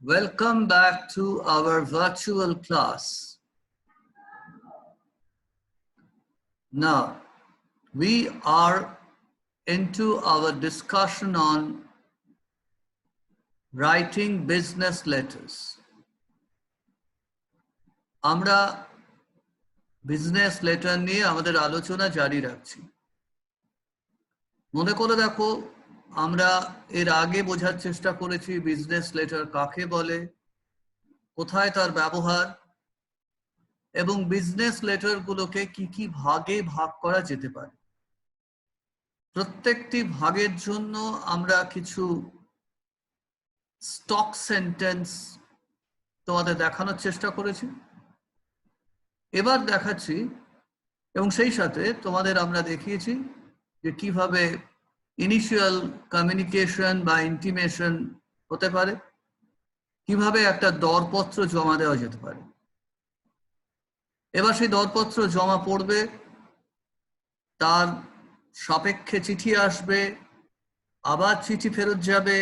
Welcome back to our virtual class. Now, we are into our discussion on writing business letters. আমরা business letter নিয়ে আমাদের আলোচনা জারি রাখছি। মনে করে দেখো, আমরা এর আগে বোঝার চেষ্টা করেছি বিজনেস লেটার কাকে বলে, কোথায় তার ব্যবহার এবং বিজনেস লেটার গুলোকে কি কি ভাগে ভাগ করা যেতে পারে। প্রত্যেকটি ভাগের জন্য আমরা কিছু স্টক সেন্টেন্স তোমাদের দেখানোর চেষ্টা করেছি। এবার দেখাচ্ছি এবং সেই সাথে তোমাদের আমরা দেখিয়েছি যে কিভাবে ইনিশিয়াল কমিউনিকেশন বা ইন্টিমেশন হতে পারে, কিভাবে একটা দরপত্র জমা দেওয়া যেতে পারে। এবার সেই দরপত্র জমা পড়বে, তার সাপেক্ষে চিঠি আসবে, আবার চিঠি ফেরত যাবে,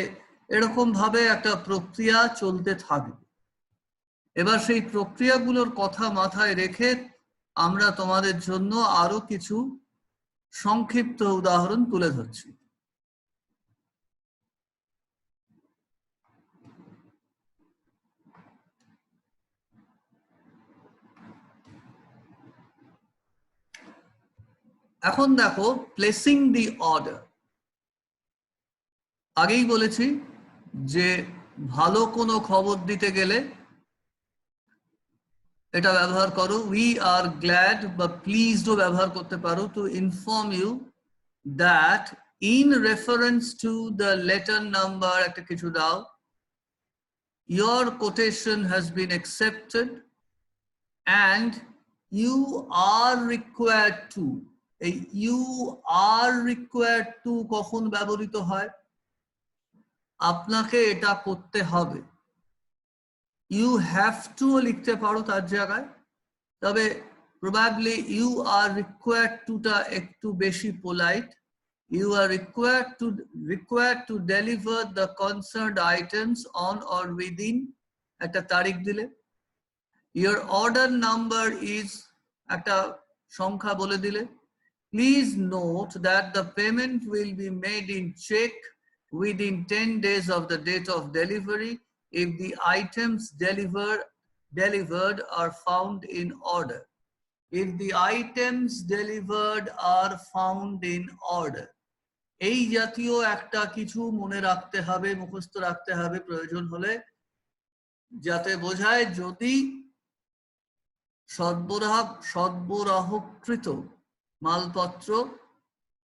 এরকম ভাবে একটা প্রক্রিয়া চলতে থাকবে। এবার সেই প্রক্রিয়াগুলোর কথা মাথায় রেখে আমরা তোমাদের জন্য আরো কিছু সংক্ষিপ্ত উদাহরণ তুলে ধরছি। এখন দেখো, প্লেসিং দি অর্ডার। আগেই বলেছি যে ভালো কোনো খবর দিতে গেলে এটা ব্যবহার করো। উই আর গ্ল্যাড বা প্লিজড ব্যবহার করতে পারো to inform you that in reference to the letter number একটা কিছু দাও, your quotation has been accepted and you are required to। এই you are required to কখন ব্যবহৃত হয়? আপনাকে এটা করতে হবে। you have to লিখতে পারো তার জায়গায়, তবে probably you are required to টা একটু বেশি polite। You are required to deliver the concerned items on or within একটা তারিখ দিলে। Your order number is একটা সংখ্যা বলে দিলে। Please note that the payment will be made in check within 10 days of the date of delivery if the items delivered are found in order। If the items delivered are found in order। এই জাতীয় একটা কিছু মনে রাখতে হবে, মুখস্থ রাখতে হবে প্রয়োজন হলে, যাতে বোঝায় যদি সরবরাহকৃত মালপত্র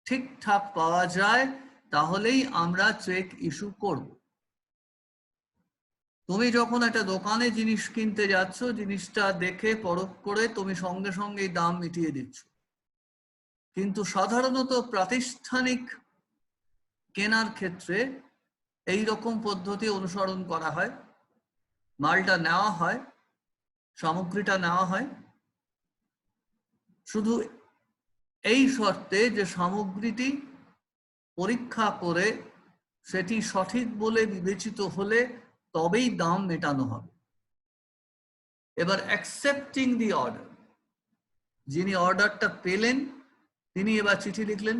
ঠিকঠাক পাওয়া যায় তাহলেই আমরা চেক ইস্যু করব। তুমি যখন একটা দোকানে জিনিস কিনতে যাচ্ছ, জিনিসটা দেখে পরখ করে তুমি সঙ্গে সঙ্গে দাম মিটিয়ে দিচ্ছ, কিন্তু সাধারণত প্রাতিষ্ঠানিক কেনার ক্ষেত্রে এই রকম পদ্ধতি অনুসরণ করা হয়। মালটা নেওয়া হয়, সামগ্রীটা নেওয়া হয় শুধু এই শর্তে যে সামগ্রীটি পরীক্ষা করে সেটি সঠিক বলে বিবেচিত হলে তবেই দাম মেটানো হবে। এবার অ্যাকসেপ্টিং দি অর্ডার, যিনি অর্ডারটা পেলেন তিনি এবার চিঠি লিখলেন।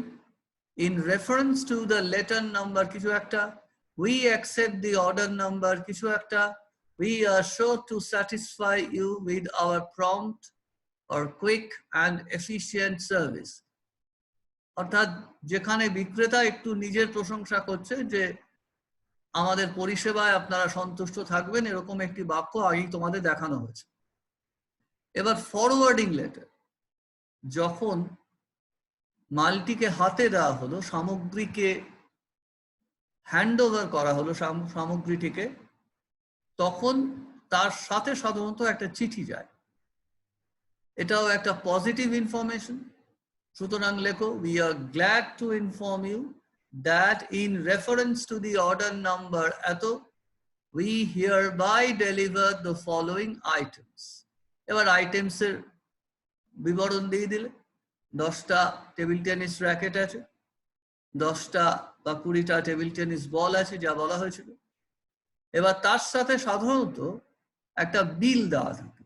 In reference to the letter number কিছু একটা, we accept the order number কিছু একটা, we are sure to satisfy you with our prompt or quick and efficient service। অর্থাৎ যেখানে বিক্রেতা একটু নিজের প্রশংসা করছে যে আমাদের পরিষেবায় আপনারা সন্তুষ্ট থাকবেন, এরকম একটি বাক্য আগেই তোমাদের দেখানো হয়েছে। এবার ফরওয়ার্ডিং লেটার, যখন মালটিকে হাতে দেওয়া হলো, সামগ্রীকে হ্যান্ড ওভার করা হলো সামগ্রীটিকে, তখন তার সাথে সাধারণত একটা চিঠি যায়। এটাও একটা পজিটিভ ইনফরমেশন। সুতরাং লেখো, we are glad to inform you that in reference to the order number এত we hereby deliver the following items। এবার আইটেমসের বিবরণ দিয়ে দিলে, 10টা টেবিল টেনিস র্যাকেট আছে, 10টা বা 20টা টেবিল টেনিস বল আছে যা বলা হয়েছিল, এবার তার সাথে সাধারণত একটা বিল দেওয়া থাকে,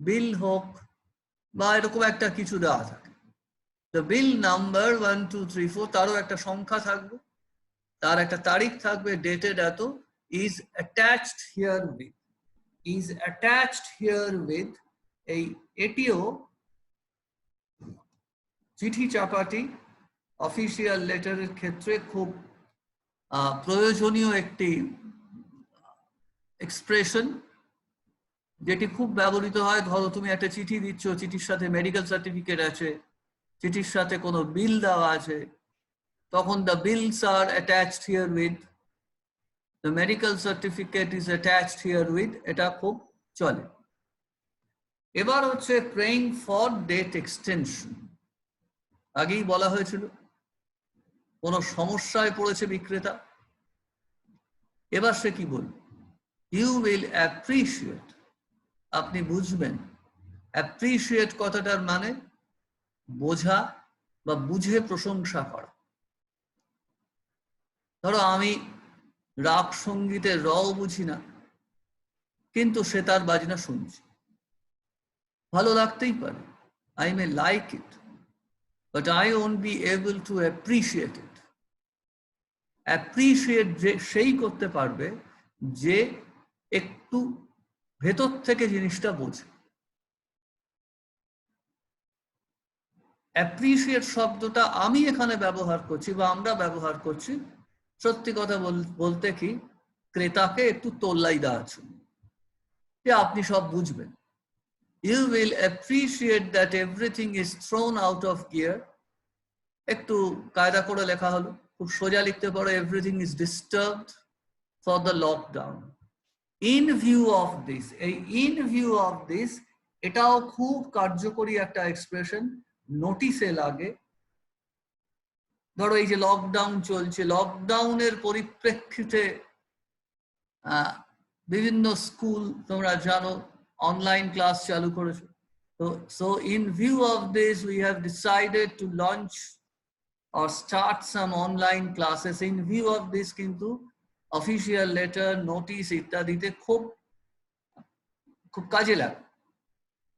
বিল হোক বা এরকম একটা কিছু দেওয়া থাকে। তো বিল নাম্বার 1 2 3 4 তারও একটা সংখ্যা থাকবে, তার একটা তারিখ থাকবে, ডেটেড এত, is attached here with, is attached here with. এটিও চিঠি চাপাটি অফিসিয়াল লেটারের ক্ষেত্রে খুব প্রয়োজনীয় একটি এক্সপ্রেশন, যেটি খুব ব্যবহৃত হয়। ধরো তুমি একটা চিঠি দিচ্ছ, চিঠির সাথে মেডিকেল সার্টিফিকেট আছে, চিঠির সাথে কোনো বিল দেওয়া আছে, তখন the bills are attached herewith, the medical certificate is attached herewith, এটা খুব চলে। এবার হচ্ছে praying for date extension। আগেই বলা হয়েছিল কোনো সমস্যায় পড়েছে বিক্রেতা, এবার সে কি বলবে? You will appreciate, আপনি বুঝবেন। appreciate কথাটার মানে বোঝা বা বুঝে প্রশংসা করা। ধরো আমি রাগ সঙ্গীতের রও বুঝি না, কিন্তু সে তার বাজনা শুনছে, ভালো লাগতেই পারে, I may like it, but I won't be able to appreciate it. Appreciate সেই করতে পারবে যে একটু ভেতর থেকে জিনিসটা বোঝে। অ্যাপ্রিশিয়েট শব্দটা আমি এখানে ব্যবহার করছি বা আমরা ব্যবহার করছি সত্যি কথা বলতে কি, ক্রেতাকে একটু তোল্লাই দেওয়ার জন্য, যে আপনি সব বুঝবেন। You will appreciate that everything is thrown out of gear. একটু কায়দা করে লেখা হলো, খুব সোজা লিখতে পারো, everything is disturbed for the lockdown. In view of this, এই in view of this এটাও খুব কার্যকরী একটা এক্সপ্রেশন, নোটিশে লাগে। ধরো এই যে লকডাউন চলছে, লকডাউনের পরিপ্রেক্ষিতে বিভিন্ন স্কুল তোমরা জানো অনলাইন ক্লাস চালু করেছে। So in view of this we have decided to launch or start some online classes. In view of this কিন্তু অফিসিয়াল লেটার, নোটিশ ইত্যাদিতে খুব কাজে লাগে।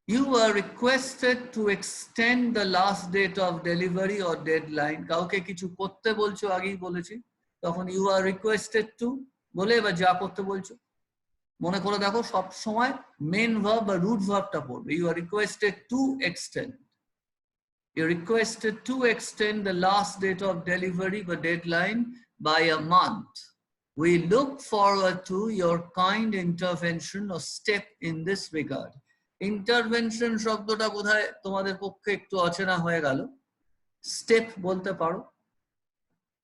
You are requested to extend the last date of delivery or deadline. কাউকে কিছু করতে বলছো, আগেই বলেছি, তখন you are requested to বলে এবার যা করতে বলছো মনে করে দেখো সব সময় মেন ভার্ব বা রুট ভার্বটা পড়বে। You are requested to extend. You're requested to extend the last date of delivery or deadline by a month. We look forward to your kind intervention or step in this regard. Intervention শব্দটা বোধহয় তোমাদের পক্ষে একটু অচেনা হয়ে গেল, step বলতে পারো।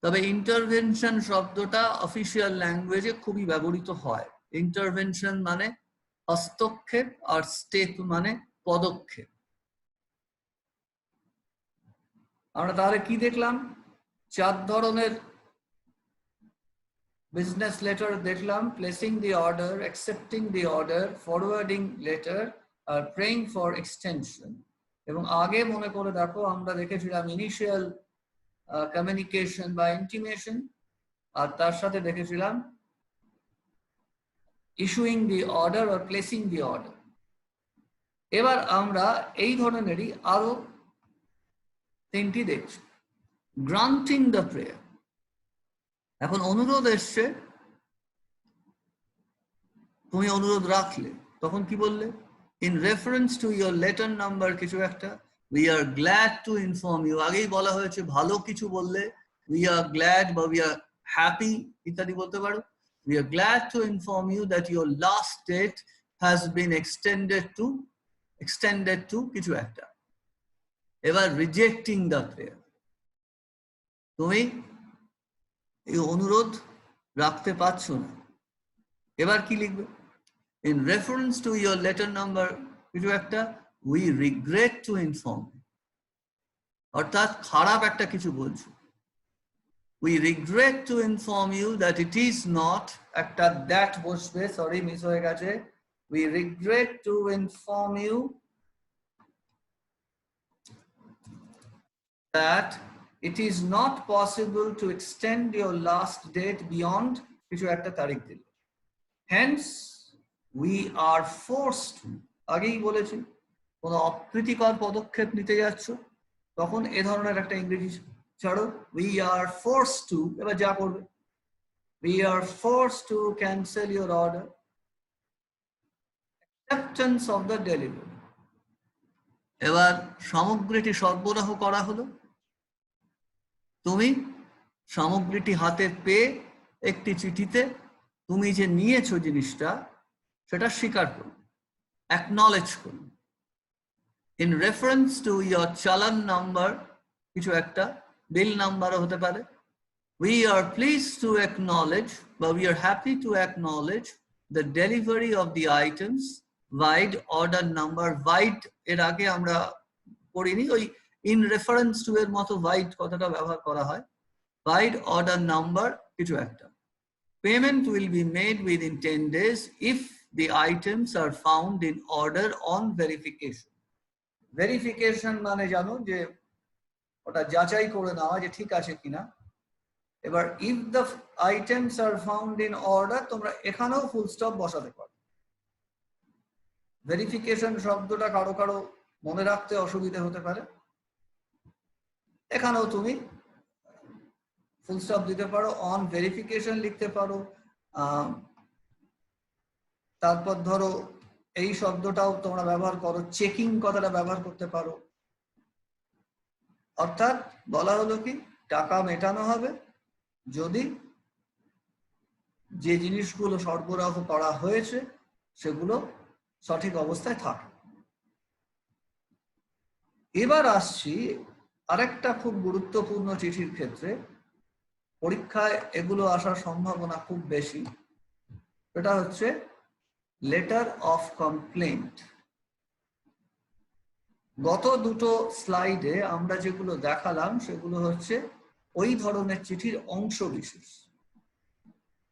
তবে ইন্টারভেনশন শব্দটা অফিসিয়াল ল্যাঙ্গুয়েজে খুবই ব্যবহৃত হয়। ইন্টারভেনশন মানে হস্তক্ষেপ আর স্টেপ মানে পদক্ষেপ। আমরা তাহলে কি দেখলাম? 4 ধরনের বিজনেস লেটার দেখলাম: placing the order, accepting the order, forwarding letter আর প্রেইং ফর এক্সটেনশন। এবং আগে মনে করে দেখো আমরা দেখেছিলাম ইনিশিয়াল কমিউনিকেশন বা ইন্টিমেশন, আর তার সাথে দেখেছিলাম ইস্যুইং দি অর্ডার আর প্লেসিং দি অর্ডার। এবার আমরা এই ধরনেরই আরো 3টি দেখছি। গ্রান্টিং দ্য প্রেয়ার, এখন অনুরোধ এসছে, তুমি অনুরোধ রাখলে, তখন কি বললে? In reference to your letter number কিছু একটা, we are glad to inform you. আগেই বলা হয়েছে ভালো কিছু বললে উই আর গ্ল্যাড বা উই আর হ্যাপি ইত্যাদি বলতে পারো। We are glad to inform you that your last date has been extended to কিছু একটা। এবার রিজেক্টিং দ্য প্রেয়ার, তুমি এই অনুরোধ রাখতে পারছো না, এবার কি লিখবে? In reference to your letter number কিছু একটা, we regret to inform, অর্থাৎ খারাপ একটা কিছু বলছো। We regret to inform you that it is not, একটা that বসবে, সরি মিস হয়ে গেছে। We regret to inform you that it is not possible to extend your last date beyond কিছু একটা তারিখ দিল। Hence we are forced to, আগেই বলেছি কোনো অপ্রীতিকর পদক্ষেপ নিতে যাচ্ছ তখন এ ধরনের একটা ইংরেজি ছাড়ো, we are forced to, এবার যা করবে we are forced to cancel your order, acceptance of the delivery। এবার সামগ্রীটি সরবরাহ করা হলো, তুমি সামগ্রীটি হাতে পেয়ে একটি চিঠিতে তুমি যে নিয়েছো জিনিসটা সেটা স্বীকার করো, অ্যাকনলেজ করো। ইন রেফারেন্স টু ইয়োর চালান নাম্বার, কিছু একটা বিল নাম্বারও হতে পারে, we are pleased to acknowledge বা we are happy to acknowledge the delivery of the items vide order number। vide এর আগে আমরা পড়িনি, ওই ইন রেফারেন্স টু এর মতো vide কথাটা ব্যবহার করা হয়। vide order number কিছু একটা। Payment will be made within 10 days if the items are found in order on verification। verification মানে জানো যে ওটা যাচাই করে নেওয়া যে ঠিক আছে কিনা। এবার if the items are found in order, তোমরা এখানেও ফুল স্টপ বসাতে পারো। ভেরিফিকেশন শব্দটা কারো কারো মনে রাখতে অসুবিধা হতে পারে, এখানেও তুমি ফুল স্টপ দিতে পারো, অন ভেরিফিকেশন লিখতে পারো। তারপর ধরো এই শব্দটাও তোমরা ব্যবহার করো, চেকিং কথাটা ব্যবহার করতে পারো। অর্থাৎ বলা হলো কি টাকা মেটানো হবে যদি যে জিনিসগুলো সরবরাহ করা হয়েছে সেগুলো সঠিক অবস্থায় থাকে। এবার আসছি আরেকটা খুব গুরুত্বপূর্ণ চিঠির ক্ষেত্রে, পরীক্ষায় এগুলো আসার সম্ভাবনা খুব বেশি, এটা হচ্ছে লেটার অফ কমপ্লেন্ট। গত দুটো স্লাইডে আমরা যেগুলো দেখালাম সেগুলো হচ্ছে ওই ধরনের চিঠির অংশ বিশেষ।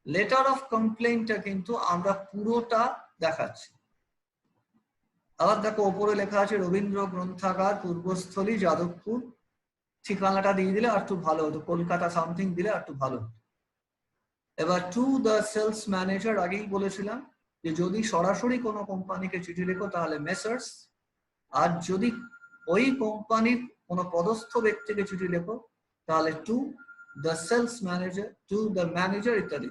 লেটার অফ কমপ্লেন্টটা কিন্তু আমরা পুরোটা দেখাচ্ছি। আবার দেখো ওপরে লেখা আছে রবীন্দ্র গ্রন্থাগার, পূর্বস্থলী, যাদবপুর। ঠিকানাটা দিয়ে দিলে আর একটু ভালো হতো, কলকাতা সামথিং দিলে আর একটু ভালো হতো। এবার টু দ্য সেলস ম্যানেজার, আগেই বলেছিলাম যে যদি সরাসরি কোনো কোম্পানিকে চিঠি লেখো তাহলে মেসার্স, আর যদি ওই কোম্পানির কোনো পদস্থ ব্যক্তিকে চিঠি লেখো তাহলে to the sales manager, to the manager ইত্যাদি।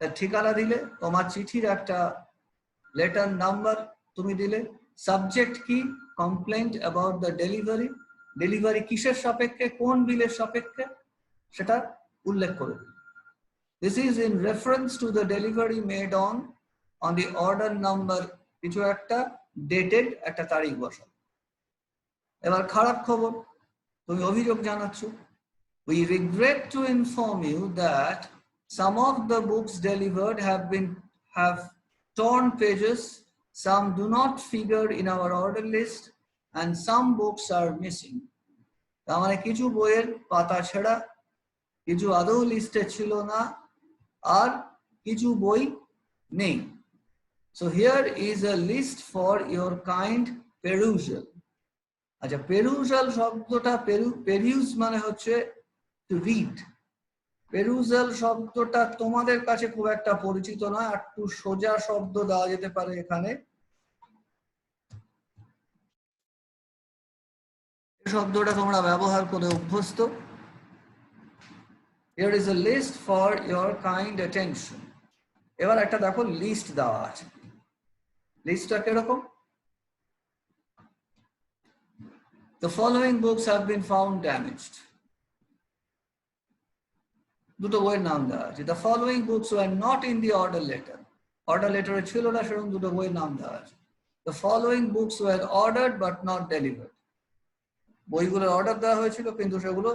তার ঠিকানা দিলে, তোমার চিঠির একটা লেটার নাম্বার তুমি দিলে, সাবজেক্ট কি complaint about the delivery, delivery কিসের সাপেক্ষে, কোন বিলের সাপেক্ষে সেটা উল্লেখ করে দিল। This is in reference to the delivery made on the order number, কিছু একটা ডেটেড একটা তারিখ বসা। এবার খারাপ খবর, তুমি অভিযোগ জানাচ্ছ, we regret to inform you that some of the books delivered have torn pages, some do not figure in our order list, and some books are missing। তার মানে কিছু বইয়ের পাতা ছেঁড়া, কিছু আদৌ লিস্টে ছিল না, আর কিছু বই নেই। So here is a list for your kind perusal। আচ্ছা, পেরুজাল শব্দটা পেরিউজ মানে হচ্ছে টু রিড। পেরুজাল শব্দটা তোমাদের কাছে খুব একটা পরিচিত নয়, একটু সোজা শব্দ দেওয়া যেতে পারে এখানে। এই শব্দটা তোমরা ব্যবহার করে অভ্যস্ত। Here is a list for your kind attention। এবার একটা দেখো লিস্ট দেওয়া আছে, লিস্টটা কিরকম? The following books have been found damaged। দুটো বইয়ের নাম দেওয়া আছে। The following books were not in the order letter। Order লেটারে ছিল না, সেরকম দুটো বইয়ের নাম দেওয়া আছে। The following books were ordered but not delivered। বইগুলোর অর্ডার দেওয়া হয়েছিল কিন্তু সেগুলো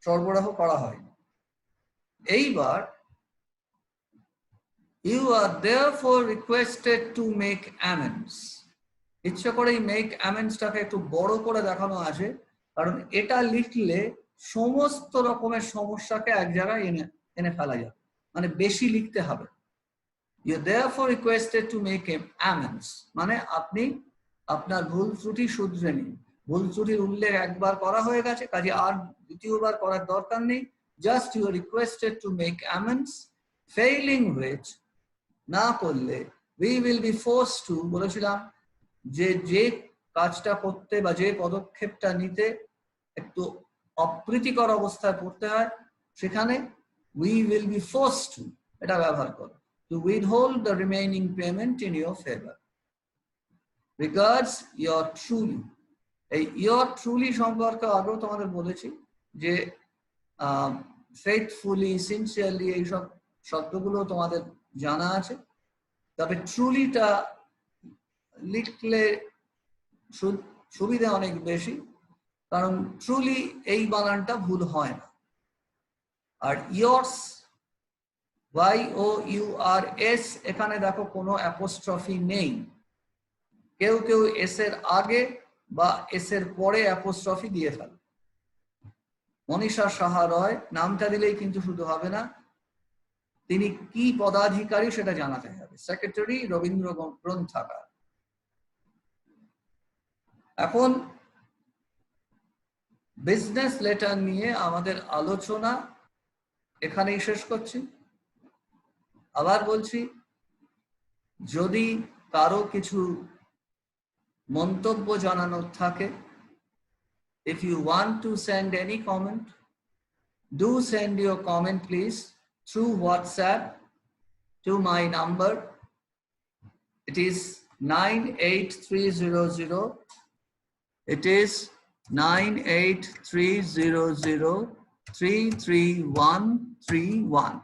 সরবরাহ করা হয়নি। এইবার you are therefore requested to make amends। ইচ্ছা করে এই মেক অ্যামেন্ডসটাকে একটু বড় করে দেখানো আছে, কারণ এটা লিখলে সমস্ত রকমের সমস্যাকে এক জায়গায় এনে ফেলা যাবে, মানে বেশি লিখতে হবে। You are therefore requested to make amends মানে আপনি আপনার ভুল ত্রুটি শুধরে নিন। ভুল ত্রুটির উল্লেখ একবার করা হয়ে গেছে, কাজে আর দ্বিতীয়বার করার দরকার নেই। Just you are requested to make amends, failing which না করলে we will be forced to, বলেছিলাম যে কাজটা করতে বা যে পদক্ষেপটা নিতে একটু অপ্রীতিকর অবস্থায় পড়তে হয় সেখানে we will be forced to এটা ব্যবহার করো, to withhold the remaining payment in your favor. Regards, your truly. এই your truly সম্পর্কে আগেও তোমাদের বলেছি যে faithfully, sincerely এইসব শব্দগুলো তোমাদের জানা আছে, তবে ট্রুলিটা লিখলে সুবিধা অনেক বেশি, কারণ ট্রুলি এই বানানটা ভুল হয় না। আর yours, YOURS, এখানে দেখো কোনো অ্যাপোস্ট্রফি নেই, কেউ কেউ এস এর আগে বা এস এর পরে অ্যাপোস্ট্রফি দিয়ে ফেলে। মনীষা সাহা রয় নামটা দিলেই কিন্তু শুধু হবে না, তিনি কি পদাধিকারী সেটা জানাতে হবে, সেক্রেটারি রবীন্দ্র গ্রন্থাগার। এখন বিজনেস লেটার নিয়ে আমাদের আলোচনা এখানেই শেষ করছি। আবার বলছি, যদি কারো কিছু মন্তব্য জানানোর থাকে, if you want to send any comment, do send your comment please through WhatsApp to my number. It is 98300. It is 98300-33131.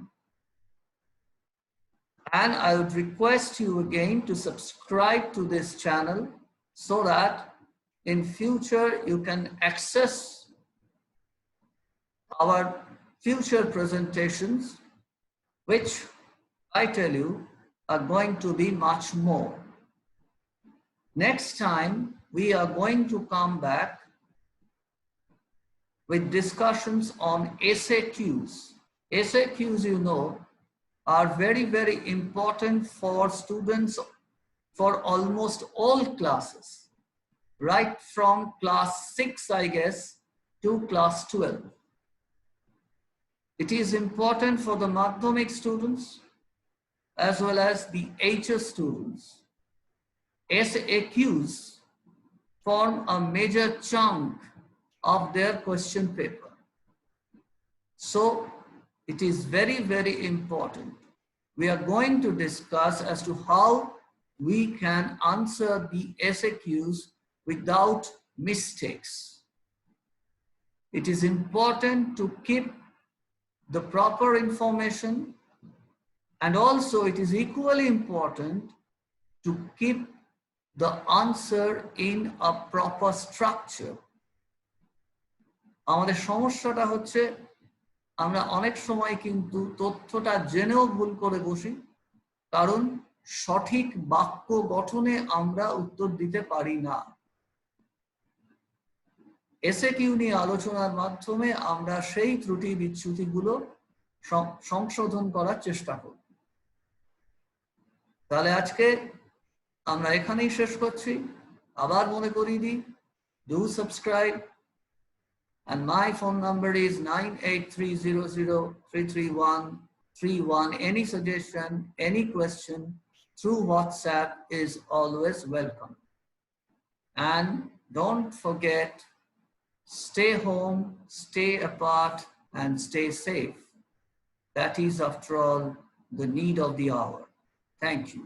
And I would request you again to subscribe to this channel so that in future you can access our future presentations, which I tell you are going to be much more. Next time we are going to come back with discussions on SAQs. SAQs, you know, are very, very important for students for almost all classes, right from class 6, I guess, to class 12. It is important for the Madhyamik students as well as the HS students. SAQs form a major chunk of their question paper. So it is very, very important. We are going to discuss as to how we can answer the SAQs without mistakes. It is important to keep the proper information, and also it is equally important to keep the answer in a proper structure. আমাদের সমস্যাটা হচ্ছে আমরা অনেক সময় কিন্তু তথ্যটা জেনেও ভুল করে বসি, কারণ সঠিক বাক্য গঠনে আমরা উত্তর দিতে পারি না। এসএকিউ নিয়ে আলোচনার মাধ্যমে আমরা সেই ত্রুটি বিচ্যুতিগুলো সংশোধন করার চেষ্টা করব। তাহলে আজকে আমরা এখানেই শেষ করছি। আবার মনে করিয়ে দিই, do subscribe. And my phone number is 98300-33131. Any suggestion, any question through WhatsApp is always welcome. And don't forget, stay home, stay apart, and stay safe. That is, after all, the need of the hour. Thank you.